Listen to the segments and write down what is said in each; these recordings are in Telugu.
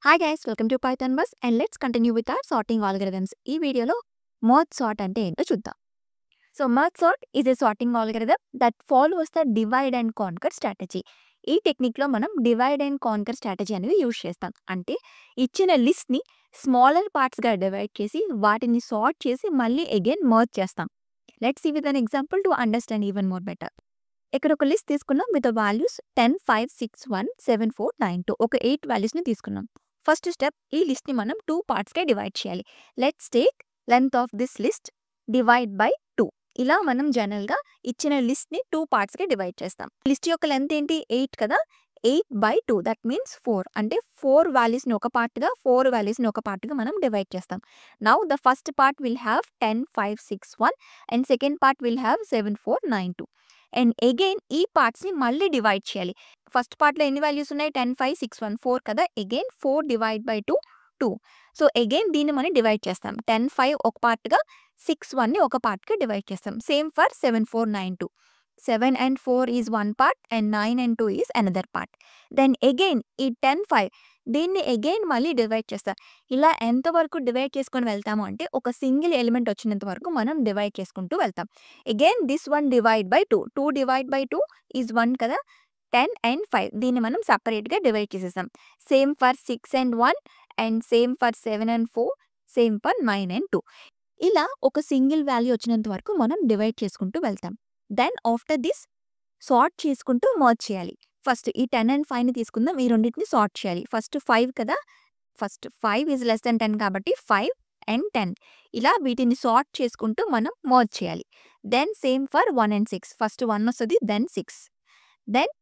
Hi guys, welcome to Python Bus and let's continue with our sorting algorithms. ఈ వీడియోలో merge sort అంటే ఏంటో చూద్దాం. So merge sort is a sorting algorithm that follows the divide and conquer strategy. ఈ టెక్నిక్లో మనం డివైడ్ అండ్ కాన్కర్ స్ట్రాటజీ అనేది యూజ్ చేస్తాం. అంటే ఇచ్చిన లిస్ట్ని స్మాలర్ పార్ట్స్గా డివైడ్ చేసి వాటిని సార్ట్ చేసి మళ్ళీ అగైన్ మర్జ్ చేస్తాం. Let's see with an example to understand even more better. ఇక్కడ ఒక లిస్ట్ తీసుకున్నాం విత్ వాల్యూస్ 10, 5, 6, 1, 7, 4, 9, 2 ఒక 8 వాల్యూస్ని తీసుకున్నాం. ఫస్ట్ స్టెప్ ఈ లిస్ట్ని మనం 2 పార్ట్స్గా డివైడ్ చేయాలి. Let's take length of this list divide by 2. ఇలా మనం జనరల్గా ఇచ్చిన లిస్ట్ని 2 పార్ట్స్గా డివైడ్ చేస్తాం. లిస్ట్ యొక్క లెంత్ ఏంటి 8 కదా, 8/2 దట్ మీన్స్ 4. అంటే 4 వాల్యూస్ని ఒక పార్ట్గా 4 వాల్యూస్ని ఒక పార్ట్గా మనం డివైడ్ చేస్తాం. Now the first part will have 10, 5, 6, 1 and second part will have 7, 4, 9, 2. And again ఈ పార్ట్స్ని మళ్ళీ డివైడ్ చేయాలి. ఫస్ట్ పార్ట్లో ఎన్ని వాల్యూస్ ఉన్నాయి 10, 5, 6, 1, 4 కదా, again 4 divide by 2, 2. So again దీన్ని మనం డివైడ్ చేస్తాం. 10, 5 ఒక పార్ట్గా 6, 1ని ఒక పార్ట్గా డివైడ్ చేస్తాం. Same for 7, 4, 9, 2. 7 and 4 is one part and 9 and 2 is another part. Then again ఈ 10, 5 దీన్ని అగైన్ మళ్ళీ డివైడ్ చేస్తాం. ఇలా ఎంతవరకు డివైడ్ చేసుకొని వెళ్తాము అంటే ఒక సింగిల్ ఎలిమెంట్ వచ్చినంత వరకు మనం డివైడ్ చేసుకుంటూ వెళ్తాం. Again this 1 divide by 2, 2 divide by 2 is 1 కదా, 10 and 5 దీన్ని మనం సపరేట్గా డివైడ్ చేసేసాం. Same for 6 and 1 and same for 7 and 4, same for 9 and 2. ఇలా ఒక సింగిల్ వాల్యూ వచ్చినంత వరకు మనం డివైడ్ చేసుకుంటూ వెళ్తాం. దెన్ ఆఫ్టర్ దిస్ సార్ట్ చేసుకుంటూ మర్జ్ చేయాలి. ఫస్ట్ ఈ 10 and 5ని తీసుకుందాం, ఈ రెండింటిని సార్ట్ చేయాలి. ఫస్ట్ 5 కదా, ఫస్ట్ 5 ఈజ్ లెస్ దెన్ 10 కాబట్టి 5 and 10 ఇలా వీటిని సార్ట్ చేసుకుంటూ మనం మర్జ్ చేయాలి. Then same for 1 and 6, first 1 వస్తుంది దెన్ 6. దెన్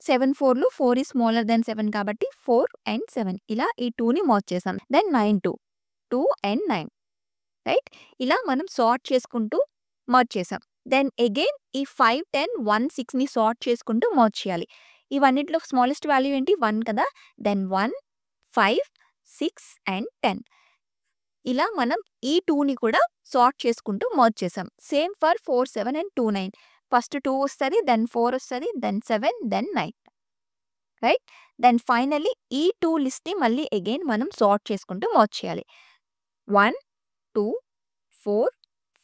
7, 4లు 4 ఈజ్ స్మాలర్ దెన్ 7 కాబట్టి 4 and 7 ఇలా ఈ 2ని మర్జ్ చేసాం. దెన్ 9, 2 and 9 రైట్, ఇలా మనం సార్ట్ చేసుకుంటూ మర్జ్ చేసాం. దెన్ అగైన్ ఈ 5, 10, 1, 6ని సార్ట్ చేసుకుంటూ మర్జ్ చేయాలి. ఇవన్నిటిలో స్మాలెస్ట్ వాల్యూ ఏంటి 1 కదా, దెన్ 1, 5, 6 and 10 ఇలా మనం ఈ 2ని కూడా సార్ట్ చేసుకుంటూ మర్జ్ చేసాం. Same for 4, 7 and 2, 9. ఫస్ట్ 2 వస్తుంది దెన్ 4 వస్తుంది then 7 then 9 right. Then finally ఈ 2 లిస్ట్ని మళ్ళీ అగైన్ మనం సార్ట్ చేసుకుంటూ మర్జ్ చేయాలి. 1, 2, 4,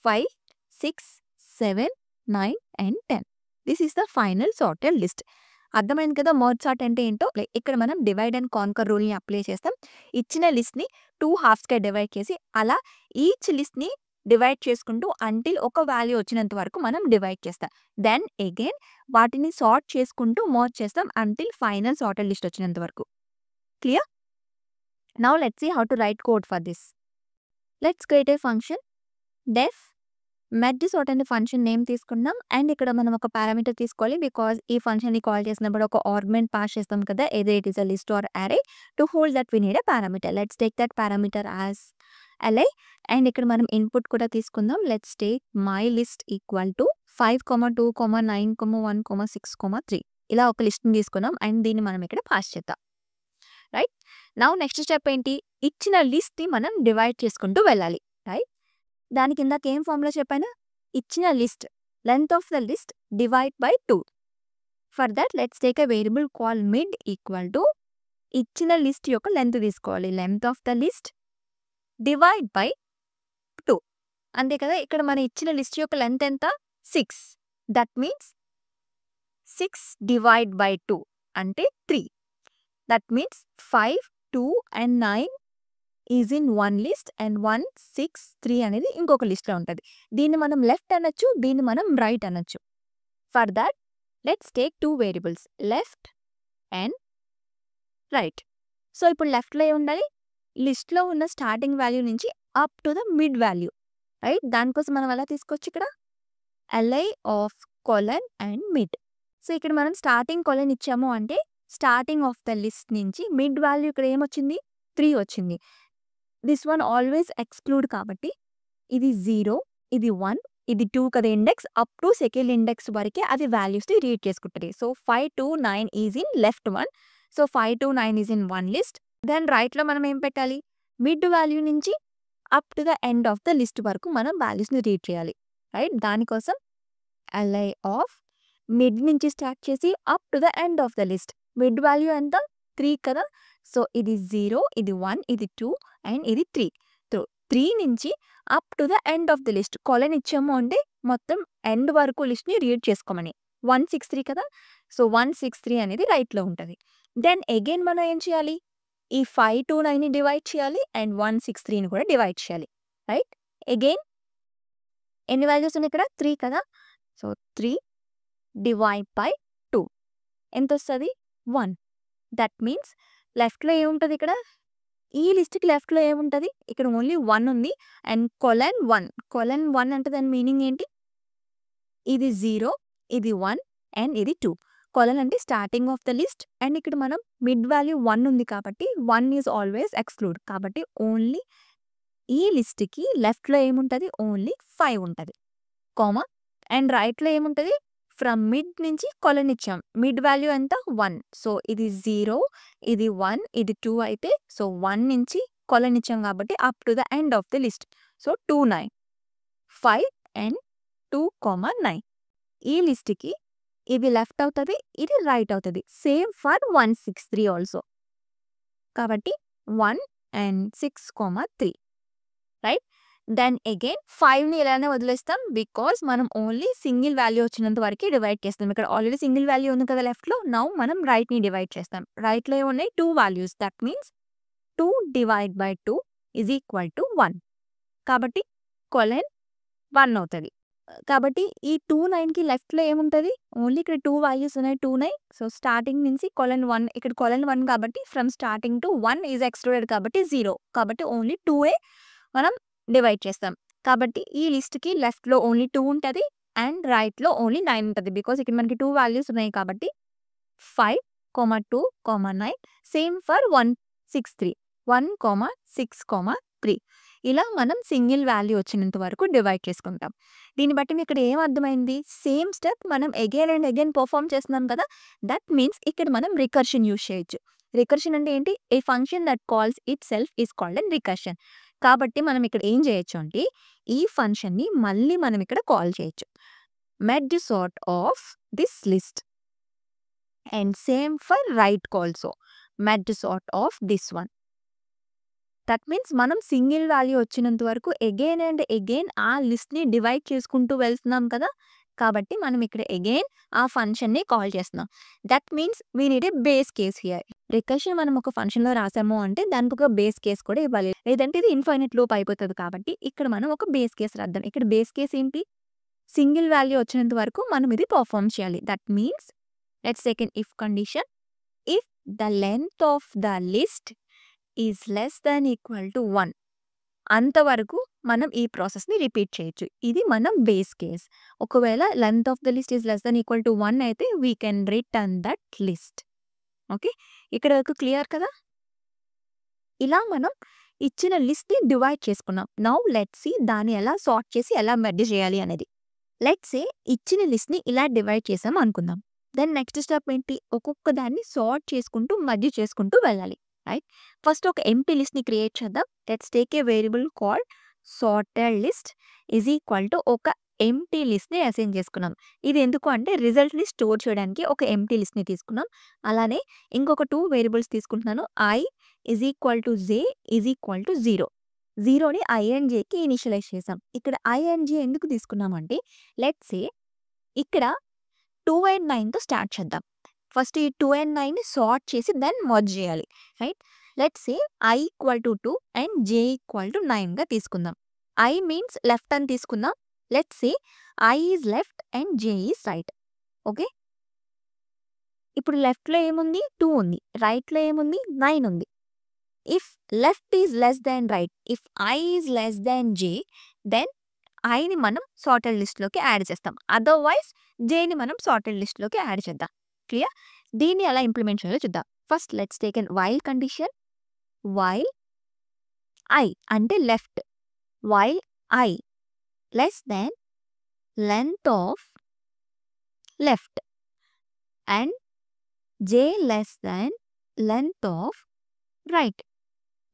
5, 6, 7, 9 and 10. This is the final sorted list. అర్థమైంది కదా మర్జ్ సార్ట్ అంటే ఏంటో. ఇక్కడ మనం డివైడ్ అండ్ కాన్కర్ రూల్ని అప్లై చేస్తాం. ఇచ్చిన లిస్ట్ని 2 హాఫ్స్గా డివైడ్ చేసి అలా ఈచ్ లిస్ట్ని డివైడ్ చేసుకుంటూ అంటిల్ ఒక వాల్యూ వచ్చినంత వరకు మనం డివైడ్ చేస్తాం. దెన్ అగైన్ వాటిని సార్ట్ చేసుకుంటూ మర్జ్ చేస్తాం అంటిల్ ఫైనల్ సార్టెడ్ లిస్ట్ వచ్చినంత వరకు. Clear? Now let's see how to write code for this. Let's create a function def merge sort అనే ఫంక్షన్ నేమ్ తీసుకున్నాం. అండ్ ఇక్కడ మనం ఒక పారామీటర్ తీసుకోవాలి బికాజ్ ఈ ఫంక్షన్ని కాల్ చేసినప్పుడు ఒక ఆర్గ్యుమెంట్ పాస్ చేస్తాం కదా, ఏదో it is a list or array. To hold that we need a parameter. Let's take that parameter as ally. అండ్ ఇక్కడ మనం ఇన్పుట్ కూడా తీసుకుందాం. Let's take my list equal to 5, 2, 9, 1, 6, 3 ఇలా ఒక లిస్ట్ని తీసుకున్నాం అండ్ దీన్ని మనం ఇక్కడ పాస్ చేద్దాం. రైట్. నౌ నెక్స్ట్ స్టెప్ ఏంటి, ఇచ్చిన లిస్ట్ని మనం డివైడ్ చేసుకుంటూ వెళ్ళాలి. రైట్, దాని కిందకి ఏం ఫార్ములా చెప్పాను, ఇచ్చిన list length of the list divide by 2. For that let's take a variable call mid equal to ఇచ్చిన లిస్ట్ యొక్క లెంత్ తీసుకోవాలి. Length of the list divide by 2 అంతే కదా. ఇక్కడ మన ఇచ్చిన లిస్ట్ యొక్క లెంత్ ఎంత 6, దట్ మీన్స్ 6 డివైడ్ బై 2 అంటే 3. That means 5, 2 and 9 is in one list and 1, 6, 3 అనేది ఇంకొక లిస్ట్లో ఉంటుంది. దీన్ని మనం లెఫ్ట్ అనొచ్చు, దీన్ని మనం రైట్ అనొచ్చు. For that let's take 2 variables left and right. So ఇప్పుడు లెఫ్ట్లో ఏ ఉండాలి, లిస్ట్లో ఉన్న స్టార్టింగ్ వాల్యూ నుంచి up to the mid value. Right, దానికోసం మనం ఎలా తీసుకోవచ్చు ఇక్కడ ally of colon and mid. So ఇక్కడ మనం స్టార్టింగ్ కొలన్ ఇచ్చాము అంటే స్టార్టింగ్ ఆఫ్ ద లిస్ట్ నుంచి మిడ్ వాల్యూ ఇక్కడ ఏమొచ్చింది 3 వచ్చింది. దిస్ వన్ ఆల్వేస్ ఎక్స్క్లూడ్ కాబట్టి ఇది 0, ఇది 1, ఇది 2 కదా index, up to second index వరకే అది వాల్యూస్ని రీడ్ చేసుకుంటుంది. So 5 to 9 is in left one. So 5 to 9 is in one list. Then రైట్లో మనం ఏం పెట్టాలి, మిడ్ వాల్యూ నుంచి up to the end of the list వరకు మనం వాల్యూస్ని రీడ్ చేయాలి. రైట్, దానికోసం అలై ఆఫ్ మిడ్ నుంచి స్టార్ట్ చేసి up to the end of the list. Mid value ఎంత 3 కదా, సో ఇది 0, ఇది 1, ఇది 2 అండ్ ఇది 3. సో 3 నుంచి up to the end of the list colon ఇచ్చాము అంటే మొత్తం ఎండ్ వరకు లిస్ట్ని రీడ్ చేసుకోమని. 163 కదా, సో 163 అనేది రైట్లో ఉంటుంది. దెన్ అగైన్ మనం ఏం చేయాలి, ఈ 5 to 9ని డివైడ్ చేయాలి అండ్ 163ని కూడా డివైడ్ చేయాలి. రైట్, అగైన్ ఎన్ని వాల్యూస్ ఉన్నాయి ఇక్కడ 3 కదా, సో 3 డివైడ్ బై 2 ఎంత వస్తుంది 1. దట్ మీన్స్ లెఫ్ట్లో ఏముంటుంది ఇక్కడ, ఈ లిస్ట్కి లెఫ్ట్లో ఏముంటుంది, ఇక్కడ ఓన్లీ 1 ఉంది అండ్ కొలన్ 1. కొలన్ 1 అంటే దాని మీనింగ్ ఏంటి, ఇది 0, ఇది 1 అండ్ ఇది 2. కొలన్ అంటే starting of the list and ఇక్కడ మనం మిడ్ వాల్యూ 1 ఉంది కాబట్టి 1 ఈజ్ ఆల్వేస్ ఎక్స్క్లూడ్. కాబట్టి ఓన్లీ ఈ లిస్ట్కి లెఫ్ట్లో ఏముంటుంది, ఓన్లీ 5 ఉంటుంది, కామా. అండ్ రైట్లో ఏముంటుంది, ఫ్రమ్ మిడ్ నుంచి కొలన్ ఇచ్చాం, మిడ్ వాల్యూ ఎంత 1. సో ఇది 0, ఇది 1, ఇది 2 అయితే సో 1 నుంచి కొలన్ ఇచ్చాం కాబట్టి up to the end of the list. So 2, 9, 5 and 2, 9. ఈ లిస్ట్కి ఇది లెఫ్ట్ అవుతుంది, ఇది రైట్ అవుతుంది. Same for 163 also. కాబట్టి 1 అండ్ 6, 3. రైట్, దెన్ అగైన్ 5ని ఇలానే వదిలేస్తాం బికాస్ మనం ఓన్లీ సింగిల్ వాల్యూ వచ్చినంత వరకు డివైడ్ చేస్తాం. ఇక్కడ ఆల్రెడీ సింగిల్ వాల్యూ ఉంది కదా లెఫ్ట్లో, నౌ మనం రైట్ని డివైడ్ చేస్తాం. రైట్లో ఏమున్నాయి 2 values, that means 2 divide by 2 is equal to 1. కాబట్టి కొలన్ 1 అవుతుంది. కాబట్టి ఈ 2, 9కి లెఫ్ట్లో ఏముంటుంది, ఓన్లీ ఇక్కడ 2 వాల్యూస్ ఉన్నాయి 2, 9. సో స్టార్టింగ్ నుంచి కొలన్ 1, ఇక్కడ కొలన్ 1 కాబట్టి from starting to 1 is excluded కాబట్టి 0. కాబట్టి ఓన్లీ 2ఏ మనం డివైడ్ చేస్తాం. కాబట్టి ఈ లిస్ట్కి లెఫ్ట్లో ఓన్లీ 2 ఉంటుంది అండ్ రైట్లో ఓన్లీ 9 ఉంటుంది బికాస్ ఇక్కడ మనకి 2 వాల్యూస్ ఉన్నాయి కాబట్టి 5, 2, 9. Same for 163, 1, 6, 3. ఇలా మనం సింగిల్ వాల్యూ వచ్చినంత వరకు డివైడ్ చేసుకుంటాం. దీన్ని బట్టి మీకు ఇక్కడ ఏం అర్థమైంది, సేమ్ స్టెప్ మనం అగైన్ అండ్ అగైన్ పర్ఫామ్ చేస్తున్నాం కదా. దట్ మీన్స్ ఇక్కడ మనం రికర్షన్ యూజ్ చేయొచ్చు. రికర్షన్ అంటే ఏంటి, a function that calls itself is called and recursion. కాబట్టి మనం ఇక్కడ ఏం చేయొచ్చు అంటే ఈ ఫంక్షన్ని మళ్ళీ మనం ఇక్కడ కాల్ చేయొచ్చు. Merge sort of this list and same for right also, merge sort of this one. That means మనం సింగిల్ వాల్యూ వచ్చినంత వరకు అగైన్ అండ్ అగైన్ ఆ లిస్ట్ని డివైడ్ చేసుకుంటూ వెళ్తున్నాం కదా. కాబట్టి మనం ఇక్కడ అగైన్ ఆ ఫంక్షన్ని కాల్ చేస్తున్నాం. That means we need a base case here. Recursion మనం ఒక ఫంక్షన్లో రాసాము అంటే దానికి ఒక బేస్ కేస్ కూడా ఇవ్వాలి, లేదంటే ఇది ఇన్ఫైనైట్ లూప్ అయిపోతుంది. కాబట్టి ఇక్కడ మనం ఒక బేస్ కేస్ రాద్దాం. ఇక్కడ బేస్ కేస్ ఏంటి, సింగిల్ వాల్యూ వచ్చినంత వరకు మనం ఇది పర్ఫామ్ చేయాలి. That means let's take an if condition. If the length of the list is less than equal to 1, అంతవరకు మనం ఈ ప్రాసెస్ని రిపీట్ చేయొచ్చు. ఇది మనం బేస్ కేస్. ఒకవేళ length of the list is less than equal to 1 అయితే we can return that list. Okay, ఇక్కడ వరకు క్లియర్ కదా. ఇలా మనం ఇచ్చిన లిస్ట్ని డివైడ్ చేసుకున్నాం. నౌ లెట్స్ సీ దాన్ని ఎలా సార్ట్ చేసి ఎలా మెర్జ్ చేయాలి అనేది. లెట్స్ సే ఇచ్చిన లిస్ట్ని ఇలా డివైడ్ చేసాం అనుకుందాం. దెన్ నెక్స్ట్ స్టెప్ ఏంటి, ఒక్కొక్క దాన్ని సార్ట్ చేసుకుంటూ మెర్జ్ చేసుకుంటూ వెళ్ళాలి. రైట్, ఫస్ట్ ఒక ఎంప్టీ లిస్ట్ని క్రియేట్ చేద్దాం. Let's take a variable called sorted list is equal to ఒక ఎంప్టీ లిస్ట్ని అసైన్ చేసుకున్నాం. ఇది ఎందుకు అంటే రిజల్ట్ని స్టోర్ చేయడానికి ఒక ఎంప్టీ లిస్ట్ని తీసుకున్నాం. అలానే ఇంకొక 2 వేరియబుల్స్ తీసుకుంటున్నాను. I is equal to j is equal to 0. 0ని I అండ్ jకి ఇనిషియలైజ్ చేసాం. ఇక్కడ I అండ్ j ఎందుకు తీసుకున్నామంటే లెట్స్ సే ఇక్కడ 2 and 9తో స్టార్ట్ చేద్దాం. ఫస్ట్ ఈ 2 and 9ని సార్ట్ చేసి దెన్ మర్జ్ చేయాలి. Right, let's say I equal to 2 and j equal to 9గా తీసుకుందాం. I మీన్స్ లెఫ్ట్ అని తీసుకుందాం. Let's say I is left and j is right. Okay, ఇప్పుడు లెఫ్ట్లో ఏముంది 2 ఉంది, రైట్లో ఏముంది 9 ఉంది. If left is less than right, if I is less than j, then ఐని మనం సార్టెడ్ లిస్ట్లోకి యాడ్ చేస్తాం. అదర్వైజ్ జేని మనం సార్టెడ్ లిస్ట్లోకి యాడ్ చేద్దాం. క్లియర్, దీన్ని ఎలా ఇంప్లిమెంట్ చేయాలో చూద్దాం. First let's take an while condition. While I అంటే left, while I less than length of left and j less than length of right.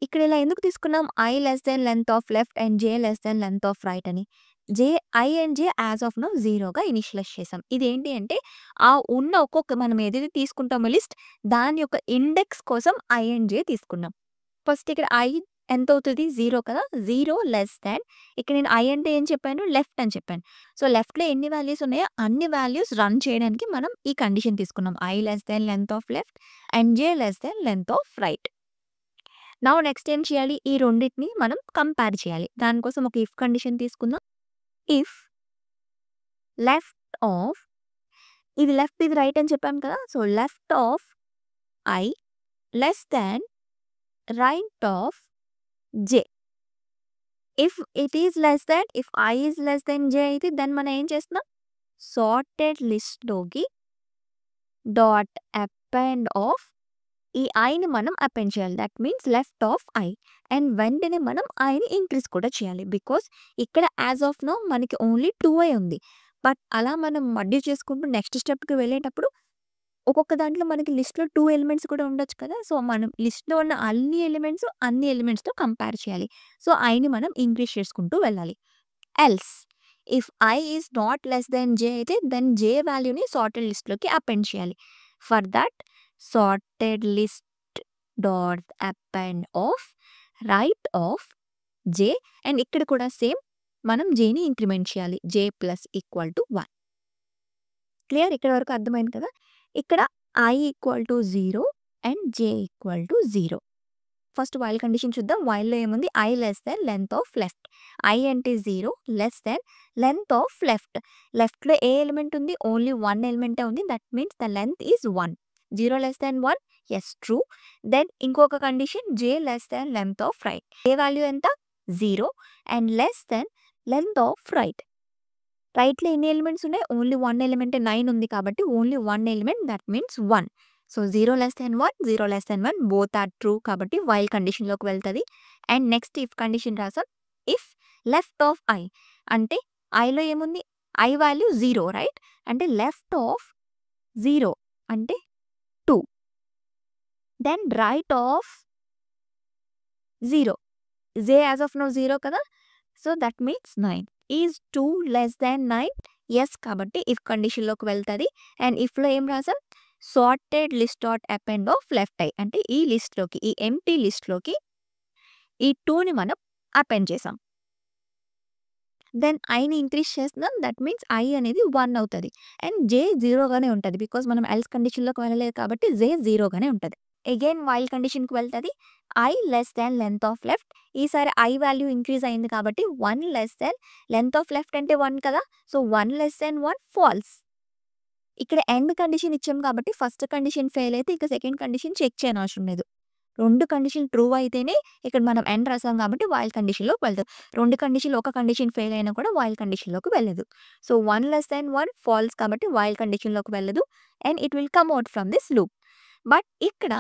ఇక్కడ ఇలా ఎందుకు తీసుకున్నాం, I less than length of left and j less than length of right అని. J I and J as of now 0గా ఇనిషియలైజ్ చేసాం. ఇదేంటి అంటే ఉన్న మనం ఏదైతే తీసుకుంటామో లిస్ట్ దాని యొక్క ఇండెక్స్ కోసం ఐ అండ్ జే తీసుకున్నాం. ఫస్ట్ ఇక్కడ ఐ ఎంతవుతది? 0 కదా! 0 లెస్ దాన్ ఇక్కడ నేను ఐ అంటే ఏం చెప్పాను? లెఫ్ట్ అని చెప్పాను. సో, లెఫ్ట్‌లో ఎన్ని వాల్యూస్ ఉన్నాయో అన్ని వాల్యూస్ రన్ చేయడానికి మనం ఈ కండిషన్ తీసుకున్నాం. I less than length of left and J less than length of right. Now next ఏం చేయాలి? ఈ రెండిటిని మనం కంపేర్ చేయాలి. దానికోసం ఒక ఇఫ్ కండిషన్ తీసుకుందాం. ఇఫ్ లెఫ్ట్ ఆఫ్ ఇది లెఫ్ట్ ఇది రైట్ అని చెప్పాం కదా! So, left of I less than right of J. If it is less than if I is less than J అయితే దెన్ మనం ఏం చేస్తున్నాం? సార్టెడ్ లిస్ట్‌లోకి డాట్ అపెండ్ ఆఫ్ ఈ ఐని మనం అపెండ్ చేయాలి. That means left of I and వెంటనే మనం ఐని ఇంక్రీజ్ కూడా చేయాలి. బికాస్ ఇక్కడ యాజ్ ఆఫ్ నౌ మనకి ఓన్లీ 2i ఉంది. బట్ అలా మనం మడ్డి చేసుకుంటూ నెక్స్ట్ స్టెప్‌కి వెళ్ళేటప్పుడు ఒక్కొక్క దాంట్లో మనకి లిస్ట్‌లో 2 ఎలిమెంట్స్ కూడా ఉండొచ్చు కదా! సో, మనం లిస్ట్‌లో ఉన్న అన్ని ఎలిమెంట్స్‌తో కంపేర్ చేయాలి. సో, ఐని మనం ఇంక్రీజ్ చేసుకుంటూ వెళ్ళాలి. Else if I is not less than J అయితే దెన్ జే వాల్యూని సార్టెడ్ లిస్ట్‌లోకి అపెండ్ చేయాలి. For that sorted list dot append of right of J and ఇక్కడ కూడా సేమ్ మనం జేని ఇంక్రిమెంట్ చేయాలి. J plus equal to 1. Clear? ఇక్కడ వరకు అర్థమైంది కదా! ఇక్కడ I equal to 0 and J equal to 0. First while condition చూద్దాం. వైల్‌లో ఏముంది? I less than length of left. I అంటే 0 less than length of left. లెఫ్ట్‌లో ఏ ఎలిమెంట్ ఉంది? ఓన్లీ 1 ఎలిమెంటే ఉంది. That means the length is 1. 0 less than 1 yes true. Then ఇంకొక condition J less than length of right. J value ఎంత? 0 and less than length of right. రైట్‌లో ఎన్ని ఎలిమెంట్స్ ఉన్నాయి? ఓన్లీ 1 ఎలిమెంటే 9 ఉంది కాబట్టి only 1 element that means 1. So, 0 less than 1, 0 less than 1 both are true కాబట్టి వైల్ కండిషన్‌లోకి వెళ్తది. అండ్ నెక్స్ట్ ఇఫ్ కండిషన్ రాసాం. ఇఫ్ లెఫ్ట్ ఆఫ్ ఐ అంటే ఐలో ఏముంది? I value 0 right? అంటే లెఫ్ట్ ఆఫ్ 0 అంటే 2. Then right of 0 J as of now 0 కదా! So, that means 9. Is 2 less than 9? Yes కాబట్టి ఇఫ్ కండిషన్‌లోకి వెళ్తది. అండ్ ఇఫ్‌లో ఏం రాసాం? Sorted list dot append of left I అంటే ఈ లిస్ట్‌లోకి ఈ ఎంప్టీ లిస్ట్‌లోకి ఈ 2ని మనం అపెండ్ చేసాం. దెన్ ఐని ఇంక్రీజ్ చేస్తున్నాం. దట్ మీన్స్ ఐ అనేది 1 అవుతది. అండ్ జే 0గానే ఉంటది. బికాస్ మనం ఎల్స్ కండిషన్‌లోకి వెళ్ళలేదు కాబట్టి జే 0గానే ఉంటది. అగైన్ వైల్ కండిషన్‌కి వెళ్తది. I less than length of left. ఈసారి ఐ వాల్యూ ఇంక్రీజ్ అయింది కాబట్టి 1 less than length of left అంటే 1 కదా! సో, 1 లెస్ దాన్ 1 ఫాల్స్. ఇక్కడ ఎండ్ కండిషన్ ఇచ్చాం కాబట్టి ఫస్ట్ కండిషన్ ఫెయిల్ అయితే ఇక సెకండ్ కండిషన్ చెక్ చేయనవసరం లేదు. 2 కండిషన్‌లు ట్రూ అయితేనే ఇక్కడ మనం ఎండ్ రాసాం కాబట్టి వైల్ కండిషన్‌లోకి వెళ్తది. 2 కండిషన్‌లో ఒక కండిషన్ ఫెయిల్ అయినా కూడా వైల్ కండిషన్‌లోకి వెళ్ళదు. సో, 1 లెస్ దాన్ 1 ఫాల్స్ కాబట్టి వైల్ కండిషన్‌లోకి వెళ్ళదు. And it will come out from this loop. But ఇక్కడ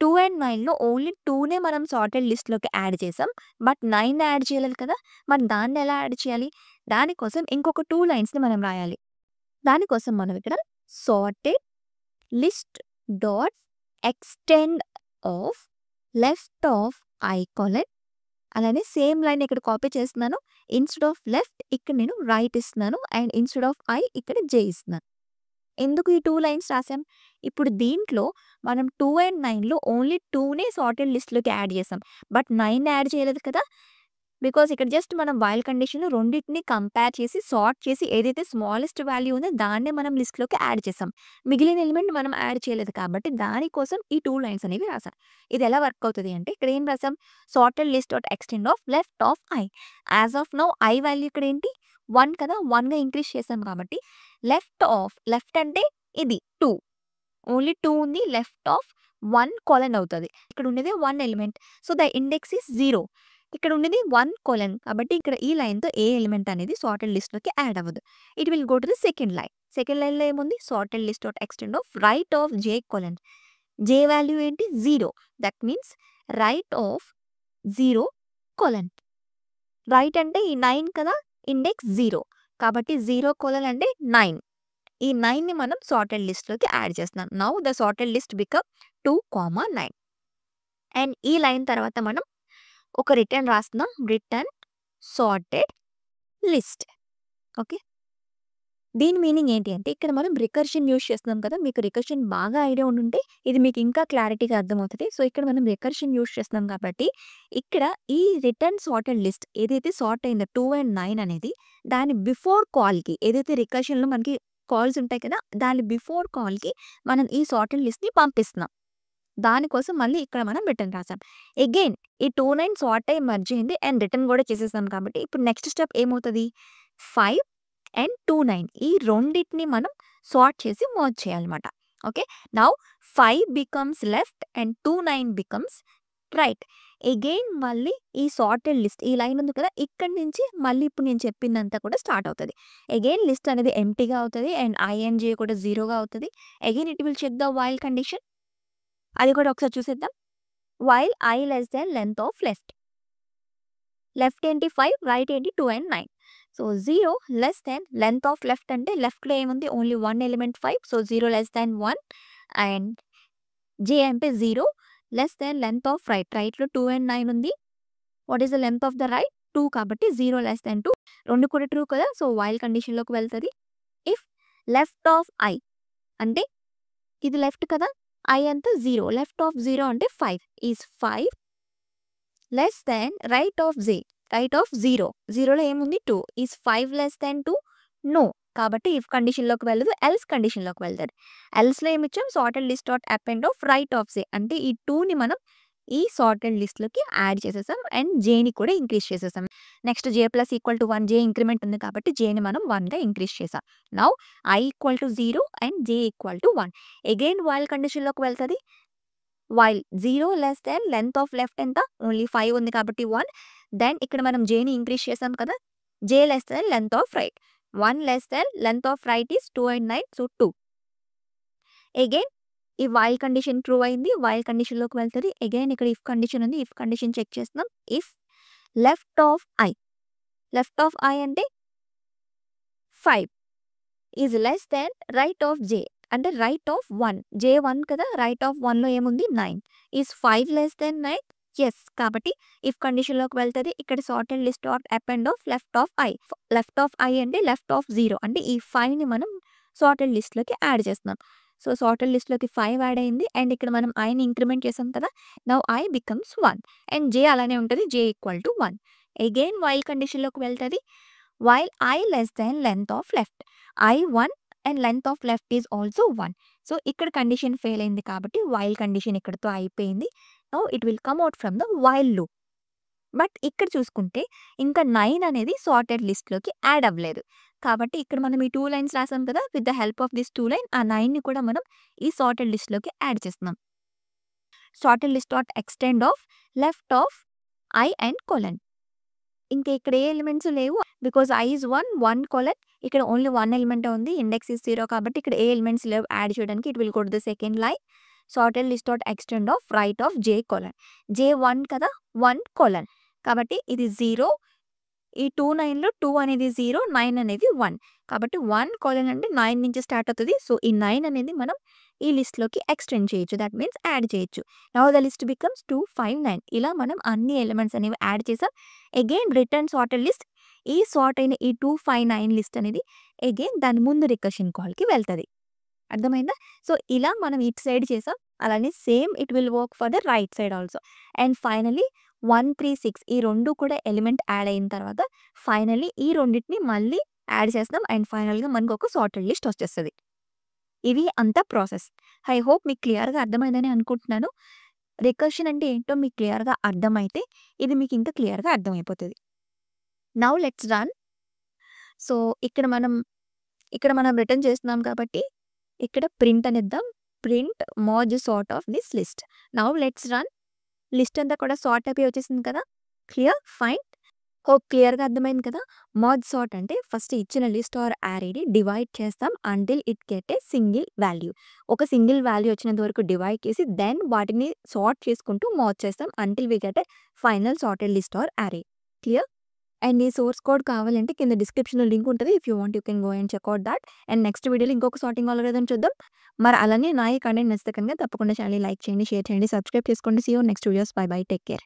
2 అండ్ 9లో ఓన్లీ 2నే మనం సార్టెడ్ లిస్ట్‌లోకి యాడ్ చేసాం. బట్ 9 యాడ్ చేయలేదు కదా! మరి దాన్ని ఎలా యాడ్ చేయాలి? దానికోసం ఇంకొక 2 లైన్స్‌ని మనం రాయాలి. దానికోసం మనం ఇక్కడ sorted list dot extend of left of I colon అలానే సేమ్ లైన్ ఇక్కడ కాపీ చేస్తున్నాను. ఇన్‌స్టెడ్ ఆఫ్ లెఫ్ట్ ఇక్కడ నేను రైట్ ఇస్తున్నాను. అండ్ ఇన్‌స్టెడ్ ఆఫ్ ఐ ఇక్కడ జే ఇస్తున్నాను. ఎందుకు ఈ 2 లైన్స్ రాసాం? ఇప్పుడు దీంట్లో మనం 2 అండ్ 9లో ఓన్లీ 2నే సార్టెడ్ లిస్ట్‌లోకి యాడ్ చేసాం. బట్ 9 యాడ్ చేయలేదు కదా! బికాస్ ఇక్కడ జస్ట్ మనం వైల్ కండిషన్‌లో రెండిటిని కంపేర్ చేసి సార్ట్ చేసి ఏదైతే స్మాలెస్ట్ వాల్యూ ఉందో దాన్నే మనం లిస్ట్‌లోకి యాడ్ చేసాం. మిగిలిన ఎలిమెంట్ మనం యాడ్ చేయలేదు కాబట్టి దానికోసం ఈ 2 లైన్స్ అనేవి రాసాం. ఇది ఎలా వర్క్ అవుతది అంటే ఇక్కడ ఏం రాసాం? Sorted list dot extend of left of I. As of now I value ఇక్కడ ఏంటి? 1 కదా! 1గా ఇంక్రీజ్ చేసాం కాబట్టి లెఫ్ట్ అంటే ఇది 2. ఓన్లీ 2 ఉంది. లెఫ్ట్ ఆఫ్ 1 కోలన్ అవుతది. ఇక్కడ ఉండేది 1 element. So, the index is 0. ఇక్కడ ఉండేది 1 కోలన్. కాబట్టి ఇక్కడ ఈ లైన్‌తో ఏ ఎలిమెంట్ అనేది సార్టెడ్ లిస్ట్‌లోకి యాడ్ అవ్వదు. It will go to the second line. Second లైన్‌లో ఏముంది? Sorted list dot extend of right of J colon. J value ఏంటి? 0. That means right of 0 colon. Right అంటే ఈ 9 కదా! ఇండెక్స్ 0. కాబట్టి 0 కోలన్ అంటే 9. ఈ 9ని మనం సార్టెడ్ లిస్ట్‌లోకి యాడ్ చేస్తున్నాం. Now the sorted list become 2, 9. And ఈ లైన్ తర్వాత మనం ఒక రిటర్న్ రాస్తున్నాం. Return sorted list. ఓకే. దీని మీనింగ్ ఏంటి అంటే ఇక్కడ మనం రికర్షన్ యూజ్ చేస్తున్నాం కదా! మీకు రికర్షన్ బాగా ఐడియా ఉండుంటే ఇది మీకు ఇంకా క్లారిటీగా అర్థమవుతది. సో, ఇక్కడ మనం రికర్షన్ యూజ్ చేస్తున్నాం కాబట్టి ఇక్కడ ఈ రిటర్న్ సార్టెడ్ లిస్ట్ ఏదైతే సార్ట్ అయిందో 2 అండ్ 9 అనేది దాని బిఫోర్ కాల్‌కి ఏదైతే రికర్షన్‌లో మనకి కాల్స్ ఉంటాయి కదా! దాని బిఫోర్ కాల్‌కి మనం ఈ సార్టెడ్ లిస్ట్‌ని పంపిస్తున్నాం. దానికోసం మళ్ళీ ఇక్కడ మనం రిటర్న్ రాసాం. అగైన్ ఈ 2, 9 సార్ట్ అయ్యి మెర్జ్ అయింది అండ్ రిటర్న్ కూడా చేసేసాం కాబట్టి ఇప్పుడు నెక్స్ట్ స్టెప్ ఏమవుతది? 5 అండ్ 2, 9 ఈ రెండిటిని మనం సార్ట్ చేసి మెర్జ్ చేయాలన్నమాట. Okay. Now 5 becomes left and 2, 9 becomes right. Again మళ్ళీ ఈ సార్టెడ్ లిస్ట్ ఈ లైన్ ఉంది కదా! ఇక్కడి నుంచి మళ్ళీ ఇప్పుడు నేను చెప్పిందంతా కూడా స్టార్ట్ అవుతది. అగైన్ లిస్ట్ అనేది ఎంప్టీగా అవుతది అండ్ ఐ అండ్ జే కూడా 0గా అవుతది. Again it will check the while condition. అది కూడా ఒకసారి చూసేద్దాం. While I less than length of left. Left ఏంటి 5, రైట్ ఏంటి 2 and 9. So, 0 less than length of left అంటే లెఫ్ట్‌లో ఏముంది only 1 element 5. So, 0 less than 1 and J అంటే 0 less than length of right. రైట్‌లో 2 అండ్ 9 ఉంది. What is the length of the right? 2 కాబట్టి 0 లెస్ దాన్ 2 రెండు కూడా ట్రూ కదా! సో, వైల్ కండిషన్‌లోకి వెళ్తది. ఇఫ్ లెఫ్ట్ ఆఫ్ I అంటే ఇది లెఫ్ట్ కదా! I అంతా 0 లెఫ్ట్ ఆఫ్ 0 అంటే 5 is 5 less than right of J. Right of 0. 0లో ఏముంది 2 ఈస్ 5 లెస్ దాన్ 2 నో. కాబట్టి ఇఫ్ కండిషన్‌లోకి వెళ్ళదు. ఎల్స్ కండిషన్‌లోకి వెళ్తది. ఎల్స్‌లో ఏమిచ్చాం sorted list dot append of right of J అంటే ఈ 2ని మనం ఈ సార్టెడ్ లిస్ట్‌లోకి యాడ్ చేసేసాం అండ్ జేని కూడా ఇంక్రీజ్ చేసేసాం. Next J plus equal to 1 J increment ఉంది కాబట్టి జేని మనం 1గా ఇంక్రీజ్ చేసాం. Now I equal to 0 and J equal to 1. Again while కండిషన్‌లోకి వెళ్తది. While 0 less than length of left ఎంత? ఓన్లీ 5 ఉంది కాబట్టి 1. దెన్ ఇక్కడ మనం జేని ఇంక్రీజ్ చేసాం కదా! J less than length of right. 1 less than length of right is 2 and 9 so, 2. Again ఈ వైల్ కండిషన్ ట్రూ అయింది. వైల్ కండిషన్‌లోకి వెళ్తది. అగైన్ ఇక్కడ ఇఫ్ కండిషన్ ఉంది. ఇఫ్ కండిషన్ చెక్ చేస్తున్నాం. If left of I left of I అంటే 5 is less than right of J అంటే రైట్ ఆఫ్ 1. జే 1 కదా! రైట్ ఆఫ్ 1లో ఏముంది 9 ఈజ్ 5 లెస్ దాన్ 9 యెస్. కాబట్టి ఇఫ్ కండిషన్‌లోకి వెళ్తది. ఇక్కడ sorted list dot append of left of I. Left of I అంటే లెఫ్ట్ ఆఫ్ 0 అంటే ఈ 5ని మనం సార్టెడ్ లిస్ట్‌లోకి యాడ్ చేస్తున్నాం. సో, సార్టెడ్ లిస్ట్‌లోకి 5 యాడ్ అయింది అండ్ ఇక్కడ మనం Iని ఇంక్రిమెంట్ చేసాం కదా! Now I becomes 1 and J అలానే ఉంటది. J equal to 1. Again while కండిషన్‌లోకి వెళ్తది. While I less than length of left. I 1 and length of left is also 1. So, ఇక్కడ కండిషన్ ఫెయిల్ అయింది కాబట్టి వైల్ కండిషన్ ఇక్కడితో అయిపోయింది. Now it will come out from the while loop. But ఇక్కడ చూసుకుంటే ఇంకా 9 అనేది సార్టెడ్ లిస్ట్‌లోకి యాడ్ అవ్వలేదు. కాబట్టి ఇక్కడ మనం ఈ 2 లైన్స్ రాసాం కదా! With the help of this 2 line ఆ 9ని కూడా మనం ఈ సార్టెడ్ లిస్ట్‌లోకి యాడ్ చేస్తున్నాం. Sorted list dot extend of left of I and colon. ఇంకా ఇక్కడ ఏ ఎలిమెంట్స్ లేవు. బికాజ్ I ఈజ్ 1 కోలన్ ఇక్కడ ఓన్లీ 1 ఎలిమెంటే ఉంది. ఇండెక్స్ ఈజ్ 0 కాబట్టి ఇక్కడ ఏ ఎలిమెంట్స్ లేవు యాడ్ చేయడానికి. It will go to the second line. Sorted list dot extend of right of J colon. జే 1 కదా! 1 కోలన్. కాబట్టి ఇది 0 ఈ 2, 9లో 2 అనేది 0 9 అనేది 1. కాబట్టి 1 కోలన్ అంటే 9 నుంచి స్టార్ట్ అవుతది. సో, ఈ 9 అనేది మనం ఈ లిస్ట్‌లోకి ఎక్స్టెండ్ చేయొచ్చు. దట్ మీన్స్ యాడ్ చేయొచ్చు. నౌ ద లిస్ట్ బికమ్స్ 2, 5, 9 ఇలా మనం అన్ని ఎలిమెంట్స్ అనేవి యాడ్ చేసాం. అగైన్ రిటర్న్ సార్టెడ్ లిస్ట్ ఈ సార్ట్ అయిన ఈ 2, 5, 9 లిస్ట్ అనేది అగైన్ దాని ముందు రికర్షన్ కాల్‌కి వెళ్తది. అర్థమైందా? సో, ఇలా మనం ఇటు సైడ్ చేసాం. అలానే same it will work for the right side also. And finally 1, 3, 6 ఈ 2 కూడా ఎలిమెంట్ యాడ్ అయిన తర్వాత ఫైనల్లీ ఈ రెండిటిని మళ్ళీ యాడ్ చేస్తాం అండ్ ఫైనల్‌గా మనకొక సార్టెడ్ లిస్ట్ వచ్చేస్తది. ఇది అంతా ప్రాసెస్. ఐ హోప్ మీకు క్లియర్‌గా అర్థమైందని అనుకుంటున్నాను. రికర్షన్ అంటే ఏంటో మీకు క్లియర్‌గా అర్థమైతే ఇది మీకు ఇంకా క్లియర్‌గా అర్థమైపోతది. Now let's run. సో, ఇక్కడ మనం రిటర్న్ చేస్తున్నాం కాబట్టి ఇక్కడ ప్రింట్ అనిద్దాం. Print merge sort of this list. Now let's run. List అంతా కూడా సార్ట్ అయిపోయి వచ్చేసింది కదా! క్లియర్? ఫైన్. హోప్ క్లియర్‌గా అర్థమైంది కదా! మెర్జ్ సార్ట్ అంటే ఫస్ట్ ఇచ్చిన లిస్ట్ ఆర్ అరేని డివైడ్ చేస్తాం until it get a single value. ఒక సింగిల్ వాల్యూ వచ్చినంత వరకు డివైడ్ చేసి దెన్ వాటిని సార్ట్ చేసుకుంటూ మెర్జ్ చేస్తాం until we get a final sorted list or array. Clear? And ఈ సోర్స్ కోడ్ కావాలంటే కింద డిస్క్రిప్షన్‌లో లింక్ ఉంటది. If you want you can go and check out that. And next వీడియోలో ఇంకొక సార్టింగ్ అల్గోరిథం చూద్దాం. మరి అలానే నా ఈ కంటెంట్ నచ్చితే కనుక తప్పకుండా ఛానెల్‌ని లైక్ చేయండి, షేర్ చేయండి, సబ్స్క్రైబ్ చేసుకోండి. See you next videos. Bye bye. Take care.